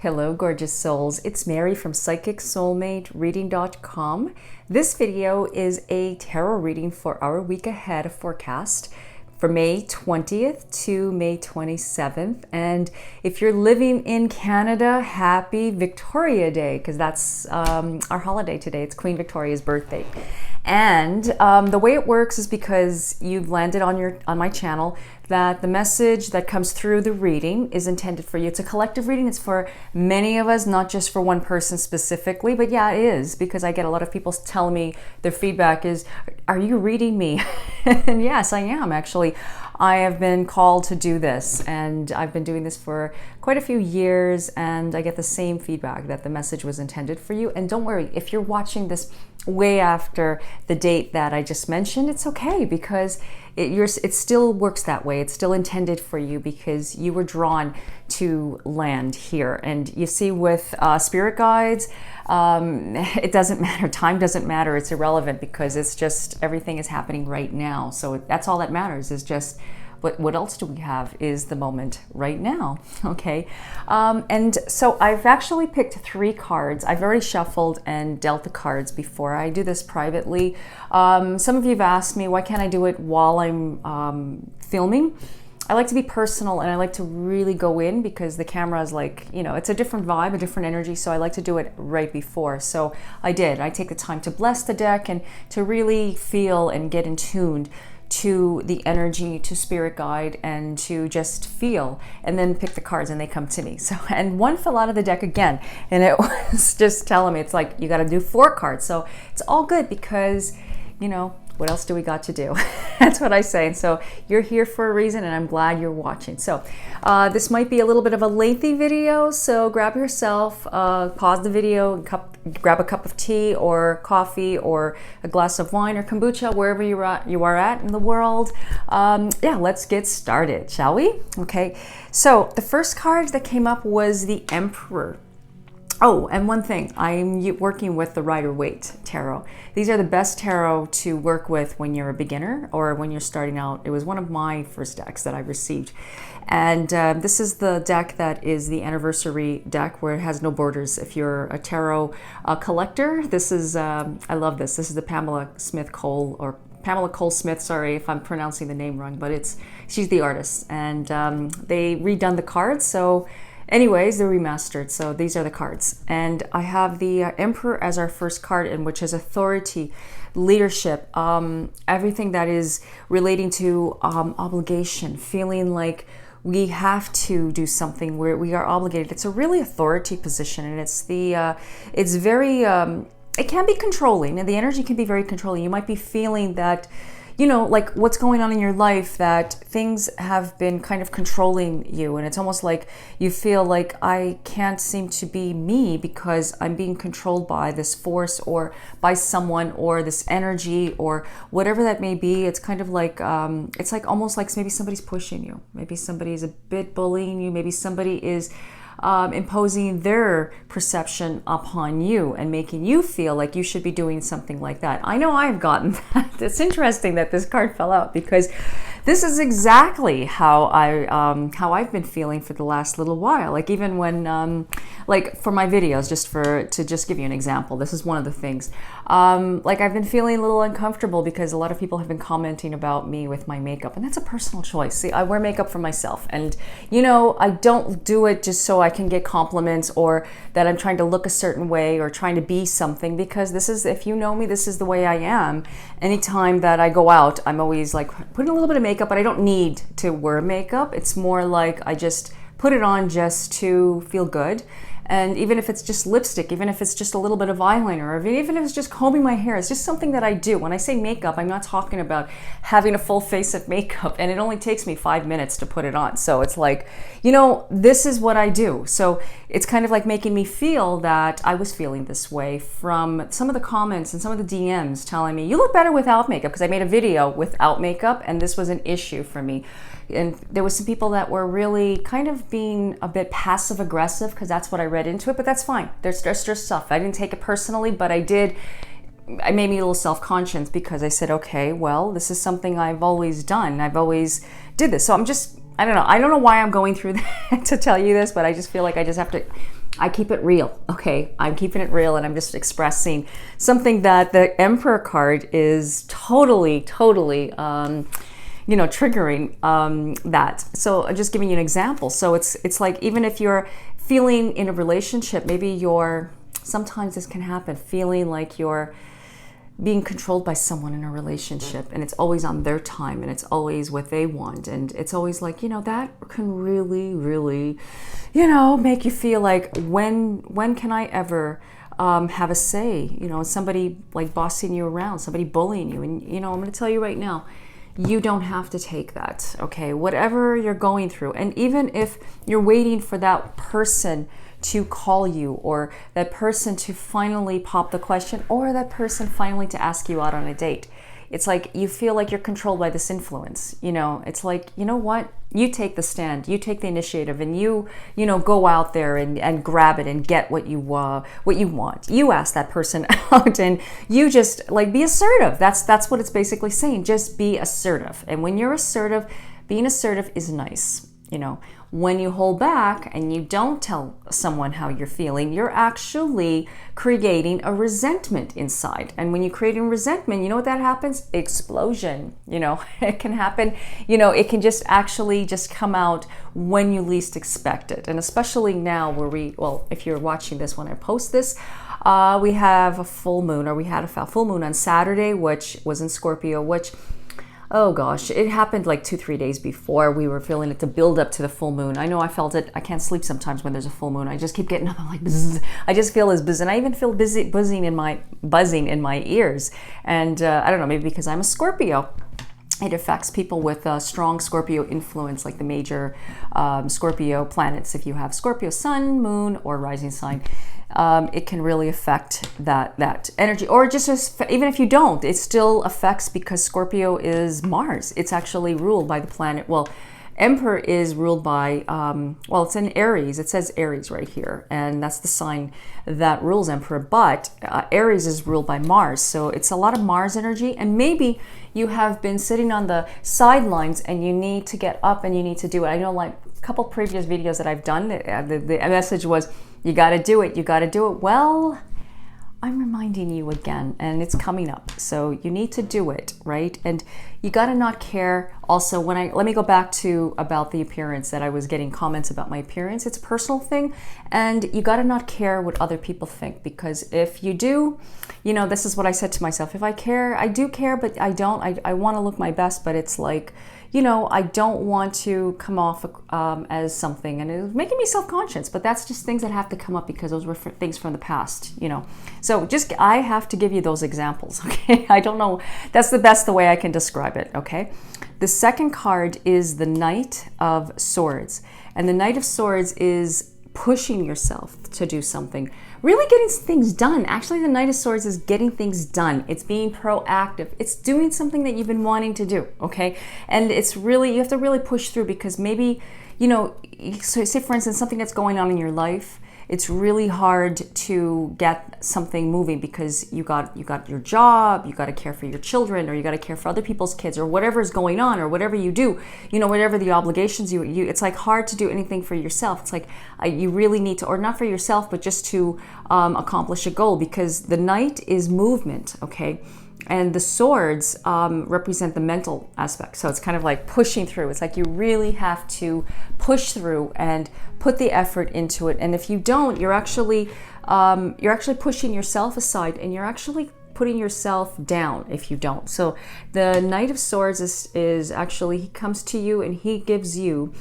Hello, gorgeous souls. It's Mary from PsychicSoulmateReading.com. This video is a tarot reading for our week ahead forecast for May 20th to May 27th. And if you're living in Canada, happy Victoria Day, because that's our holiday today. It's Queen Victoria's birthday. And the way it works is because you've landed on my channel, that the message that comes through the reading is intended for you. It's a collective reading. It's for many of us, not just for one person specifically. But yeah, it is, because I get a lot of people telling me their feedback is, are you reading me? And yes, I am actually. I have been called to do this, and I've been doing this for quite a few years, and I get the same feedback that the message was intended for you. And don't worry, if you're watching this way after the date that I just mentioned, it's okay, because it still works that way. It's still intended for you because you were drawn to land here. And you see, with spirit guides, it doesn't matter. Time doesn't matter. It's irrelevant, because it's just everything is happening right now. So that's all that matters, is just what else do we have is the moment right now, okay? And so I've actually picked 3 cards. I've already shuffled and dealt the cards before. I do this privately. Some of you have asked me, why can't I do it while I'm filming? I like to be personal, and I like to really go in, because the camera is like, you know, it's a different vibe, a different energy. So I like to do it right before. So I take the time to bless the deck and to really feel and get in tuned to the energy, to spirit guide, and to just feel, and then pick the cards and they come to me. So, and one fell out of the deck again, and it was just telling me, it's like, you got to do 4 cards. So it's all good, because, you know, what else do we got to do? That's what I say. And so you're here for a reason, and I'm glad you're watching. So this might be a little bit of a lengthy video, so grab yourself, pause the video, grab a cup of tea or coffee or a glass of wine or kombucha, wherever you are at in the world. Yeah, let's get started, shall we? Okay, so the first card that came up was the Emperor. Oh, and one thing, I'm working with the Rider-Waite Tarot. These are the best tarot to work with when you're a beginner or when you're starting out. It was one of my first decks that I received. And this is the deck that is the anniversary deck, where it has no borders. If you're a tarot collector, this is, I love this. This is the Pamela Cole Smith, sorry if I'm pronouncing the name wrong, but she's the artist. And they redone the cards, so anyways, they're remastered. So these are the cards. And I have the Emperor as our first card, in which is authority, leadership, everything that is relating to obligation, feeling like we have to do something where we are obligated. It's a really authority position, and it's very, it can be controlling, and the energy can be very controlling. You might be feeling that, you know, like what's going on in your life, that things have been kind of controlling you, and it's almost like you feel like, I can't seem to be me because I'm being controlled by this force or by someone or this energy or whatever that may be. It's kind of like, it's like almost like maybe somebody's pushing you. Maybe somebody's a bit bullying you. Maybe somebody is imposing their perception upon you and making you feel like you should be doing something like that. I know I've gotten that. It's interesting that this card fell out, because this is exactly how I've been feeling for the last little while. Like, even when like for my videos, to give you an example, this is one of the things. Like, I've been feeling a little uncomfortable because a lot of people have been commenting about me with my makeup, and that's a personal choice. See, I wear makeup for myself, and you know, I don't do it just so I can get compliments or that I'm trying to look a certain way or trying to be something, because this is, if you know me, this is the way I am. Anytime that I go out, I'm always like putting a little bit of makeup, but I don't need to wear makeup. It's more like I just put it on just to feel good. And even if it's just lipstick, even if it's just a little bit of eyeliner, or even if it's just combing my hair, it's just something that I do. When I say makeup, I'm not talking about having a full face of makeup, and it only takes me 5 minutes to put it on. So it's like, you know, this is what I do. So it's kind of like making me feel that I was feeling this way from some of the comments and some of the DMs telling me, you look better without makeup, because I made a video without makeup, and this was an issue for me. And there was some people that were really kind of being a bit passive aggressive, because that's what I read into it, but that's fine. There's just stuff. I didn't take it personally, but I made me a little self-conscious, because I said, okay, well, this is something I've always done. I've always did this. So I'm just I don't know. I don't know why I'm going through that to tell you this, but I just feel like I just have to, I keep it real. Okay. I'm keeping it real and I'm just expressing something that the Emperor card is totally, totally, triggering that. So I'm just giving you an example. So it's like, even if you're feeling in a relationship, maybe sometimes this can happen, feeling like you're being controlled by someone in a relationship and it's always on their time and it's always what they want. And it's always like, that can really, really, make you feel like when can I ever have a say, somebody like bossing you around, somebody bullying you. And, I'm going to tell you right now, you don't have to take that, okay? Whatever you're going through. And even if you're waiting for that person to call you, or that person to finally pop the question, or that person finally to ask you out on a date, it's like you feel like you're controlled by this influence. It's like, you know what? You take the stand, you take the initiative, and you go out there and grab it and get what you want. You ask that person out, and you just like be assertive. That's what it's basically saying. Just be assertive. And when you're assertive, being assertive is nice. When you hold back and you don't tell someone how you're feeling, you're actually creating a resentment inside. And when you create a resentment, you know what that happens? Explosion. It can happen. It can just actually just come out when you least expect it. And especially now if you're watching this when I post this, we have a full moon, or we had a full moon on Saturday, which was in Scorpio, which, oh gosh, it happened like 2-3 days before we were feeling it to build up to the full moon. I know I felt it. I can't sleep sometimes when there's a full moon. I just keep getting up. I'm like, bzz. I just feel this buzz, and I even feel buzzing in my ears. And I don't know, maybe because I'm a Scorpio. It affects people with a strong Scorpio influence, like the major Scorpio planets. If you have Scorpio sun, moon, or rising sign, it can really affect that energy. Or just even if you don't, it still affects, because Scorpio is Mars. It's actually ruled by the planet. Well, Emperor is ruled by, it's in Aries. It says Aries right here, and that's the sign that rules Emperor. But Aries is ruled by Mars, so it's a lot of Mars energy. And maybe you have been sitting on the sidelines and you need to get up and you need to do it. I know, like a couple previous videos that I've done, the message was, you got to do it. You got to do it. Well, I'm reminding you again, and it's coming up. So you need to do it, right? And you got to not care. Also, let me go back to about the appearance, that I was getting comments about my appearance. It's a personal thing, and you got to not care what other people think, because if you do, this is what I said to myself. If I care, I do care, but I don't. I want to look my best, but it's like, I don't want to come off as something, and it was making me self-conscious, but that's just things that have to come up because those were things from the past, So I have to give you those examples, okay? I don't know. That's the way I can describe it, okay? The second card is the Knight of Swords, and the Knight of Swords is pushing yourself to do something, really getting things done. Actually, the Knight of Swords is getting things done. It's being proactive. It's doing something that you've been wanting to do, okay? And it's really, you have to really push through, because maybe, so say for instance, something that's going on in your life, it's really hard to get something moving because you got your job, you got to care for your children, or you got to care for other people's kids, or whatever is going on, or whatever you do, whatever the obligations you it's like hard to do anything for yourself. It's like you really need to, or not for yourself, but just to accomplish a goal, because the Knight is movement, okay? And the swords represent the mental aspect. So it's kind of like pushing through. It's like you really have to push through and put the effort into it. And if you don't, you're actually pushing yourself aside, and you're actually putting yourself down if you don't. So the Knight of Swords is actually, he comes to you and he gives you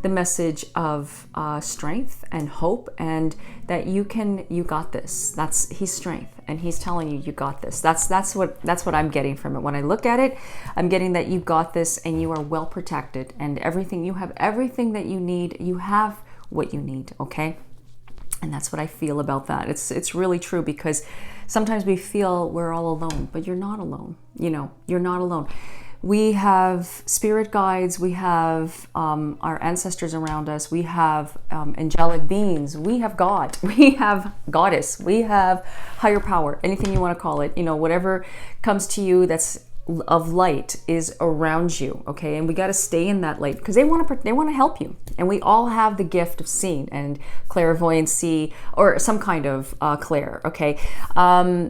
the message of strength and hope, and that you got this. That's his strength, and he's telling you got this. That's what I'm getting from it. When I look at it, I'm getting that you got this, and you are well protected, and you have everything that you need. You have what you need, okay? And that's what I feel about that. It's really true, because sometimes we feel we're all alone, but you're not alone. You're not alone. We have spirit guides, we have our ancestors around us, we have angelic beings, we have God, we have goddess, we have higher power, anything you want to call it, whatever comes to you that's of light is around you, okay? And we got to stay in that light because they want to help you. And we all have the gift of seeing and clairvoyancy, or some kind of clair, okay?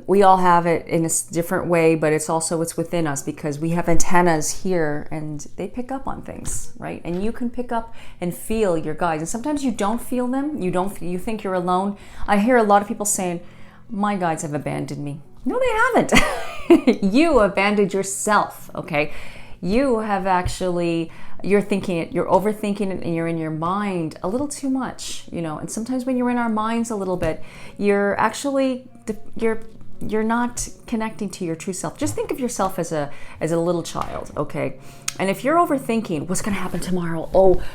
We all have it in a different way, but it's within us because we have antennas here and they pick up on things, right? And you can pick up and feel your guides. And sometimes you don't feel them. You think you're alone. I hear a lot of people saying, my guides have abandoned me. No, they haven't. You abandoned yourself, okay? You have actually, you're thinking it, you're overthinking it, and you're in your mind a little too much, and sometimes when you're in our minds a little bit, you're actually, you're not connecting to your true self. Just think of yourself as a little child, okay? And if you're overthinking what's going to happen tomorrow,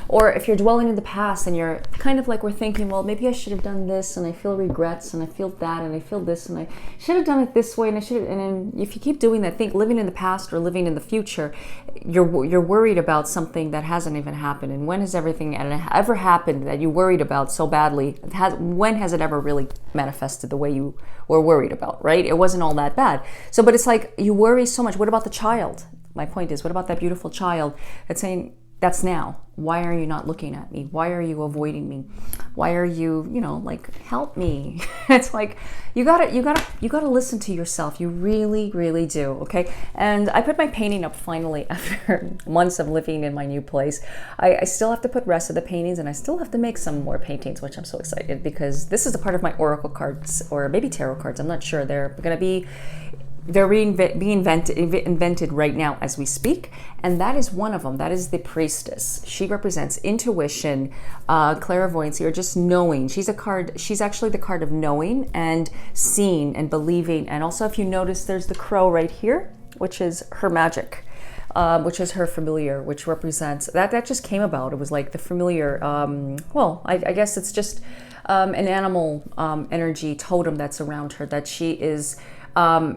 or if you're dwelling in the past and you're kind of like, we're thinking, well, maybe I should have done this, and I feel regrets, and I feel that, and I feel this, and I should have done it this way, and then if you keep doing that, living in the past or living in the future, you're worried about something that hasn't even happened. And when has everything ever happened that you worried about so badly? When has it ever really manifested the way you were worried about, right? It wasn't all that bad. So, but it's like you worry so much. What about the child? My point is, what about that beautiful child that's saying, that's now. Why are you not looking at me? Why are you avoiding me? Why are you, help me? It's like, you gotta listen to yourself. You really, really do, okay? And I put my painting up finally after months of living in my new place. I still have to put rest of the paintings, and I still have to make some more paintings, which I'm so excited because this is a part of my oracle cards, or maybe tarot cards. I'm not sure. They're being invented right now as we speak, and that is one of them. That is the priestess. She represents intuition, clairvoyancy, or just knowing. She's actually the card of knowing and seeing and believing. And also, if you notice, there's the crow right here, which is her magic, which is her familiar, which represents that just came about. It was like the familiar. I guess it's just an animal energy totem that's around her, that she is.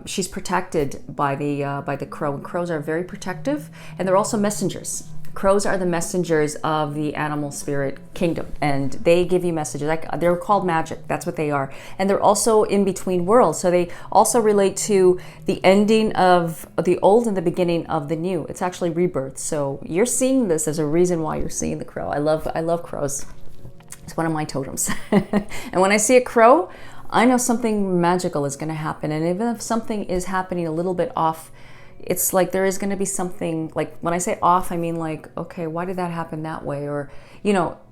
She's protected by the crow, and crows are very protective, and they're also messengers. Crows are the messengers of the animal spirit kingdom, and they give you messages. They're called magic. That's what they are. And they're also in between worlds, so they also relate to the ending of the old and the beginning of the new. It's actually rebirth. So you're seeing this as a reason why you're seeing the crow. I love crows. It's one of my totems. And when I see a crow, I know something magical is going to happen. And even if something is happening a little bit off, it's like there is going to be something, like when I say off, I mean like, okay, why did that happen that way? Or,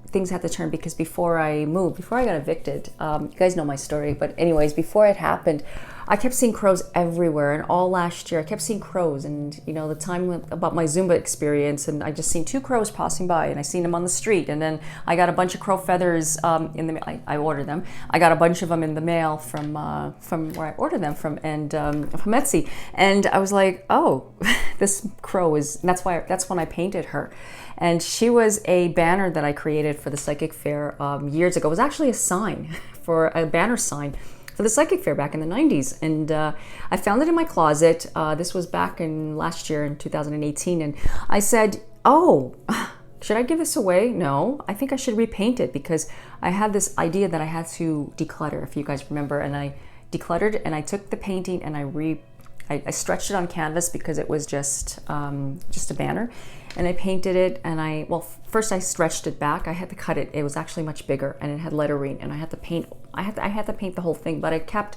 things had to turn, because before I got evicted, you guys know my story, but anyways, before it happened, I kept seeing crows everywhere. And all last year I kept seeing crows, and the time about my Zumba experience, and I just seen 2 crows passing by, and I seen them on the street. And then I got a bunch of crow feathers in the mail. I ordered them. I got a bunch of them in the mail from where I ordered them from, and from Etsy. And I was like, oh, this crow is, that's when I painted her. And she was a banner that I created for the Psychic Fair years ago. It was actually a sign, for a banner sign for the Psychic Fair back in the 90s. And I found it in my closet. This was back in last year in 2018. And I said, oh, should I give this away? No, I think I should repaint it, because I had this idea that I had to declutter, if you guys remember. And I decluttered, and I took the painting and I stretched it on canvas because it was just a banner. And I painted it, and first I stretched it back. I had to cut it. It was actually much bigger, and it had lettering, and I had to paint the whole thing, but I kept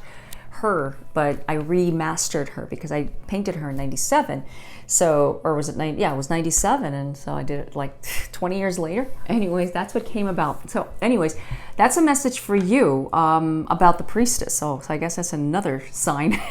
her, but I remastered her because I painted her in 97. So, or was it 90? Yeah, it was 97. And so I did it like 20 years later. Anyways, that's what came about. So anyways, that's a message for you about the priestess. So I guess that's another sign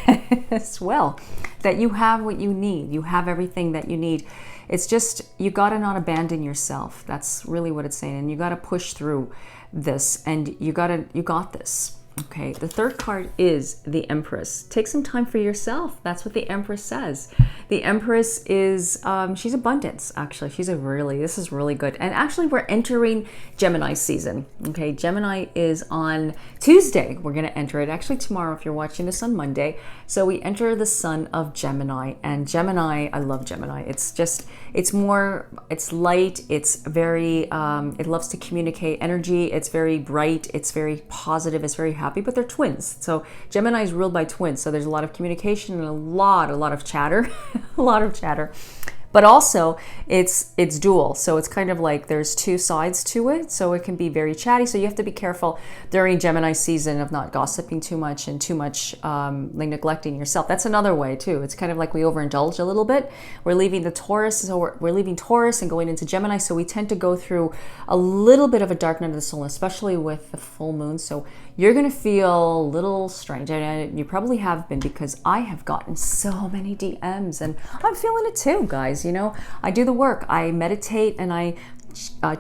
as well, that you have what you need. You have everything that you need. It's just, you got to not abandon yourself. That's really what it's saying. And you got to push through this, and you got this. Okay, the third card is the Empress. Take some time for yourself. That's what the Empress says. The Empress is, she's abundance, actually. This is really good. And actually, we're entering Gemini season. Okay, Gemini is on Tuesday. We're going to enter it. Actually, tomorrow, if you're watching this on Monday. So we enter the sun of Gemini. And Gemini, I love Gemini. It's light. It's very, it loves to communicate energy. It's very bright. It's very positive. It's very happy, but they're twins. So Gemini is ruled by twins. So there's a lot of communication and a lot of chatter. a lot of chatter. But also it's dual. So it's kind of like there's two sides to it. So it can be very chatty. So you have to be careful during Gemini season of not gossiping too much and too much like neglecting yourself. That's another way too. It's kind of like we overindulge a little bit. We're leaving the Taurus, so we're leaving Taurus and going into Gemini. So we tend to go through a little bit of a dark night of the soul, especially with the full moon. So you're going to feel a little strange, and you probably have been, because I have gotten so many DMs, and I'm feeling it too, guys. You know, I do the work, I meditate, and I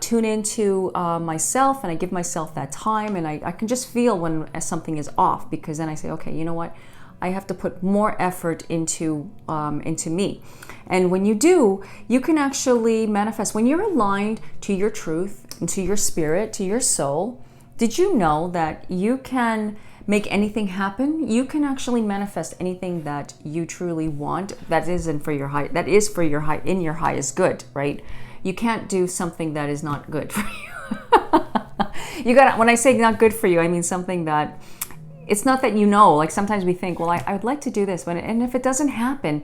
tune into myself, and I give myself that time, and I can just feel when something is off, because then I say, okay, you know what? I have to put more effort into me. And when you do, you can actually manifest. When you're aligned to your truth and to your spirit, to your soul, did you know that you can make anything happen? You can actually manifest anything that you truly want. That isn't for your high. That is for your high. In your highest good, right? You can't do something that is not good for you. You got. When I say not good for you, I mean something that it's not that you know. Like sometimes we think, well, I would like to do this, and if it doesn't happen,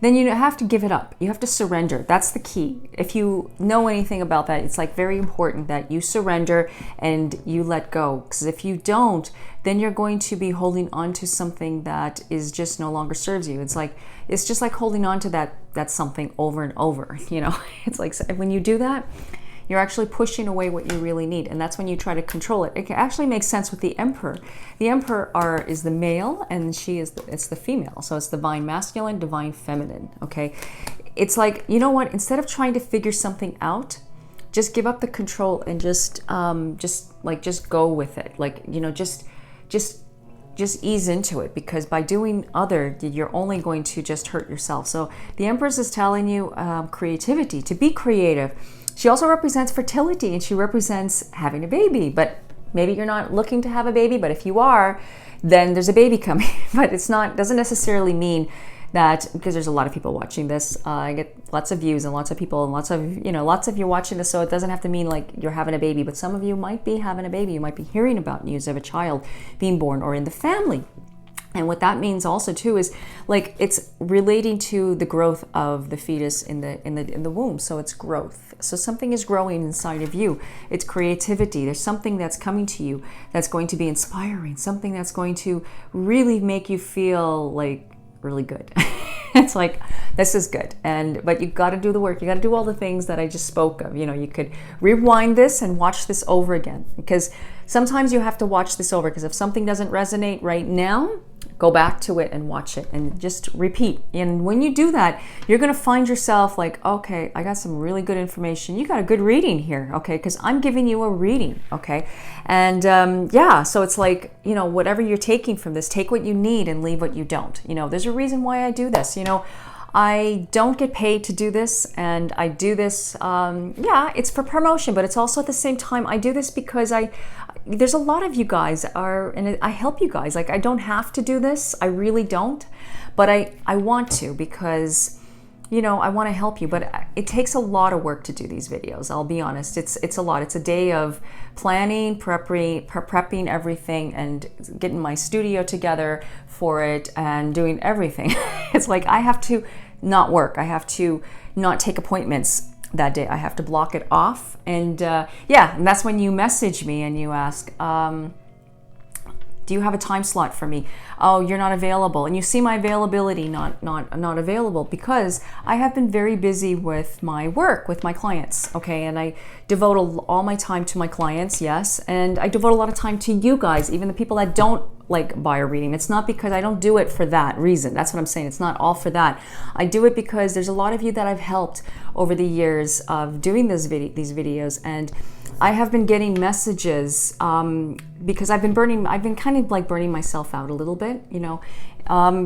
then you have to give it up. You have to surrender. That's the key. If you know anything about that, it's like very important that you surrender and you let go. Because if you don't, then you're going to be holding on to something that is just no longer serves you. It's just like holding on to that something over and over. You know, it's like when you do that, you're actually pushing away what you really need, and that's when you try to control it. It actually makes sense with the Emperor. The Emperor is the male, and it's the female. So it's divine masculine, divine feminine. Okay, it's like, you know what? Instead of trying to figure something out, just give up the control and just go with it. Like, you know, just ease into it, because by doing other, you're only going to just hurt yourself. So the Empress is telling you creativity, to be creative. She also represents fertility, and she represents having a baby. But maybe you're not looking to have a baby, but if you are, then there's a baby coming. But doesn't necessarily mean that, because there's a lot of people watching this. I get lots of views and lots of people and lots of you watching this, so it doesn't have to mean like you're having a baby, but some of you might be having a baby. You might be hearing about news of a child being born or in the family. And what that means also too is like it's relating to the growth of the fetus in the womb. So it's growth. So something is growing inside of you. It's creativity. There's something that's coming to you that's going to be inspiring, something that's going to really make you feel like really good. It's like, this is good. But you got to do the work. You got to do all the things that I just spoke of. You know, you could rewind this and watch this over again, because sometimes you have to watch this over, because if something doesn't resonate right now, go back to it and watch it and just repeat. And when you do that, you're going to find yourself like, okay, I got some really good information. You got a good reading here, okay? Because I'm giving you a reading, okay? And so it's like, you know, whatever you're taking from this, take what you need and leave what you don't. You know, there's a reason why I do this. You know, I don't get paid to do this, and I do this, it's for promotion, but it's also at the same time, I do this because there's a lot of you guys and I help you guys. Like, I don't have to do this. I really don't, but I want to, because, you know, I want to help you, but it takes a lot of work to do these videos. I'll be honest. It's a lot. It's a day of planning, prepping everything, and getting my studio together for it and doing everything. It's like I have to not work. I have to not take appointments that day. I have to block it off. And and that's when you message me and you ask, do you have a time slot for me? Oh, you're not available. And you see my availability not available, because I have been very busy with my work, with my clients, okay? And I devote all my time to my clients, yes. And I devote a lot of time to you guys, even the people that don't like buy a reading. It's not because I don't do it for that reason. That's what I'm saying. It's not all for that. I do it because there's a lot of you that I've helped over the years of doing these videos, and I have been getting messages because I've been kind of like burning myself out a little bit, you know.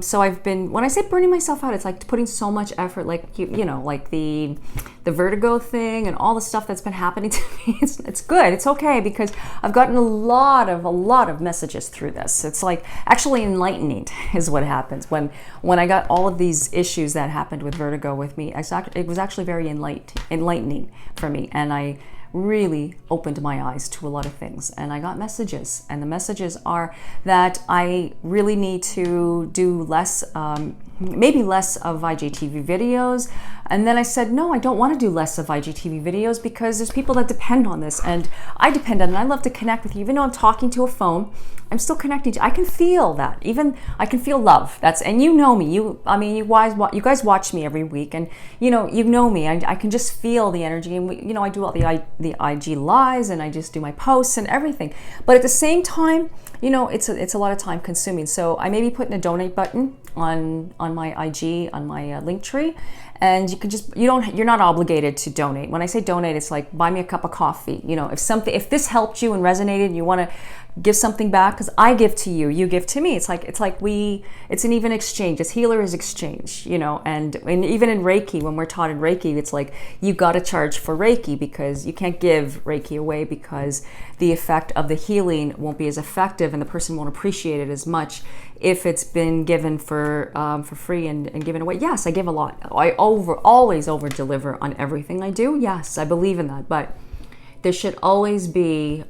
So when I say burning myself out, it's like putting so much effort, like, you know, like the vertigo thing and all the stuff that's been happening to me. It's good. It's okay, because I've gotten a lot of messages through this. It's like actually enlightening is what happens when I got all of these issues that happened with vertigo with me. It was actually very enlightening for me, and I really opened my eyes to a lot of things. And I got messages, and the messages are that I really need to do less, maybe less of IGTV videos. And then I said, no, I don't want to do less of IGTV videos because there's people that depend on this, and I depend on it. I love to connect with you. Even though I'm talking to a phone, I'm still connecting to you. I can feel that. Even I can feel love. And you know me. You guys watch me every week, and you know me. I can just feel the energy, and I do all the IG lives, and I just do my posts and everything. But at the same time, it's a lot of time consuming. So I may be putting a donate button on my IG, on my Linktree, and you can you're not obligated to donate. When I say donate, it's like buy me a cup of coffee. If this helped you and resonated and you want to give something back, because I give to you, you give to me. It's an even exchange. It's healer is exchange, and even in Reiki, when we're taught in Reiki, it's like you got to charge for Reiki, because you can't give Reiki away, because the effect of the healing won't be as effective and the person won't appreciate it as much if it's been given for free and given away. Yes, I give a lot. I always over deliver on everything I do. Yes, I believe in that, but there should always be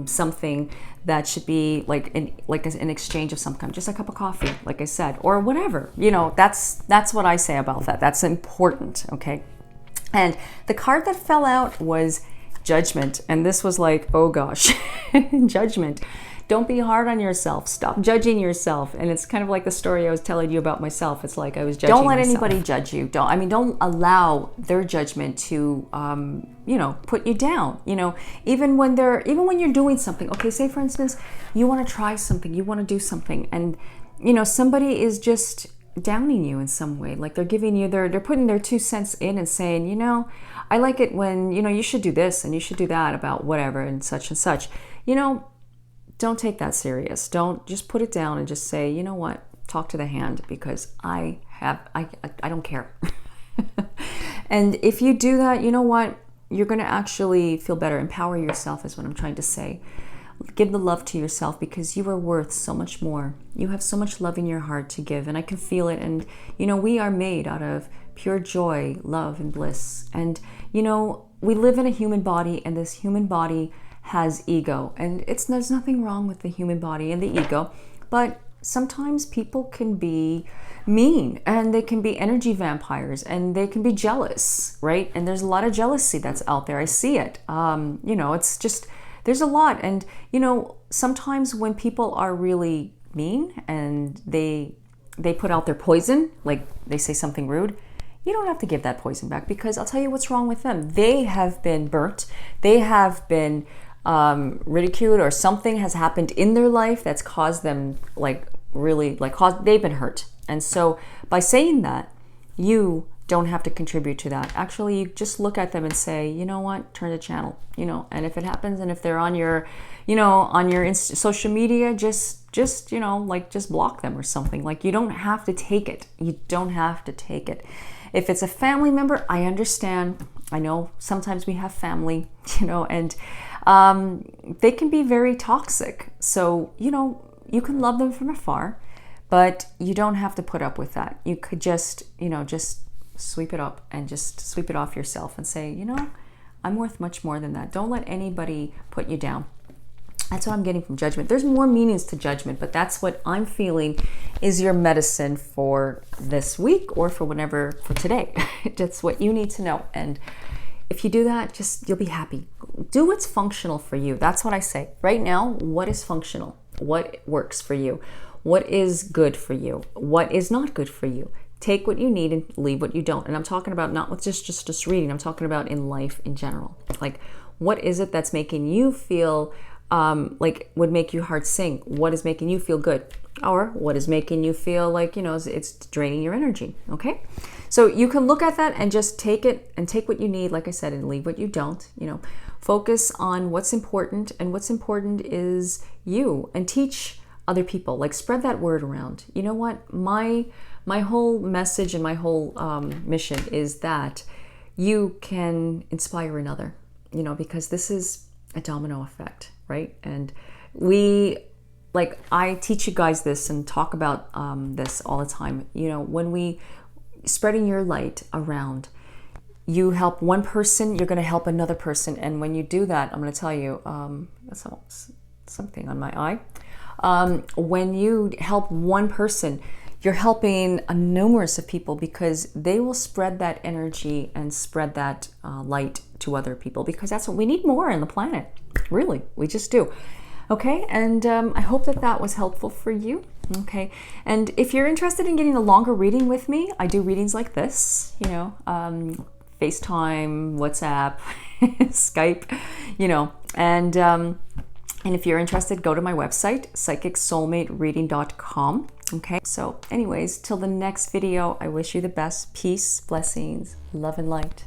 something that should be like an exchange of some kind, just a cup of coffee, like I said, or whatever. That's what I say about that. That's important, okay? And the card that fell out was Judgment, and this was like, oh gosh, Judgment. Don't be hard on yourself. Stop judging yourself. And it's kind of like the story I was telling you about myself. It's like I was judging myself. Don't let anybody judge you. Don't allow their judgment to, put you down. Even when you're doing something. Okay, say for instance, you want to try something, you want to do something, and somebody is just downing you in some way. Like they're giving you they're putting their 2 cents in and saying, I like it when you should do this and you should do that about whatever and such and such. Don't take that serious. Don't just put it down and just say, you know what, talk to the hand, because I don't care. And if you do that, you know what, you're going to actually feel better. Empower yourself is what I'm trying to say. Give the love to yourself, because you are worth so much more. You have so much love in your heart to give, and I can feel it. And, we are made out of pure joy, love, and bliss. And, we live in a human body, and this human body has ego, and there's nothing wrong with the human body and the ego, but sometimes people can be mean, and they can be energy vampires, and they can be jealous, right? And there's a lot of jealousy that's out there. I see it. It's just, there's a lot. And sometimes when people are really mean and they put out their poison, like they say something rude, you don't have to give that poison back, because I'll tell you what's wrong with them. They have been burnt. They have been ridiculed, or something has happened in their life that's caused them they've been hurt. And so by saying that, you don't have to contribute to that. Actually, you just look at them and say, you know what, turn the channel, and if it happens, and if they're on your, social media, just block them or something. Like, you don't have to take it. You don't have to take it. If it's a family member, I understand. I know sometimes we have family, and they can be very toxic. So, you can love them from afar, but you don't have to put up with that. You could just sweep it up and just sweep it off yourself and say, I'm worth much more than that. Don't let anybody put you down. That's what I'm getting from Judgment. There's more meanings to Judgment, but that's what I'm feeling is your medicine for this week, or for today. That's what you need to know. And if you do that, you'll be happy. Do what's functional for you. That's what I say. Right now, what is functional? What works for you? What is good for you? What is not good for you? Take what you need and leave what you don't. And I'm talking about not with just reading. I'm talking about in life in general. Like, what is it that's making you feel would make your heart sing? What is making you feel good? Or what is making you feel like, it's draining your energy, okay? So you can look at that and just take it and take what you need, like I said, and leave what you don't. Focus on what's important, and what's important is you, and teach other people. Like, spread that word around. You know what? My whole message and my whole mission is that you can inspire another, because this is a domino effect, right? And I teach you guys this and talk about this all the time. When we spreading your light around, you help one person, you're going to help another person. And when you do that, I'm going to tell you, that's something on my eye. When you help one person, you're helping a numerous of people, because they will spread that energy and spread that light to other people, because that's what we need more on the planet. Really, we just do. Okay, and I hope that that was helpful for you. Okay, and if you're interested in getting a longer reading with me, I do readings like this, you know, FaceTime, WhatsApp, Skype, you know, and if you're interested, go to my website, psychicsoulmatereading.com. Okay, so anyways, till the next video, I wish you the best. Peace, blessings, love, and light.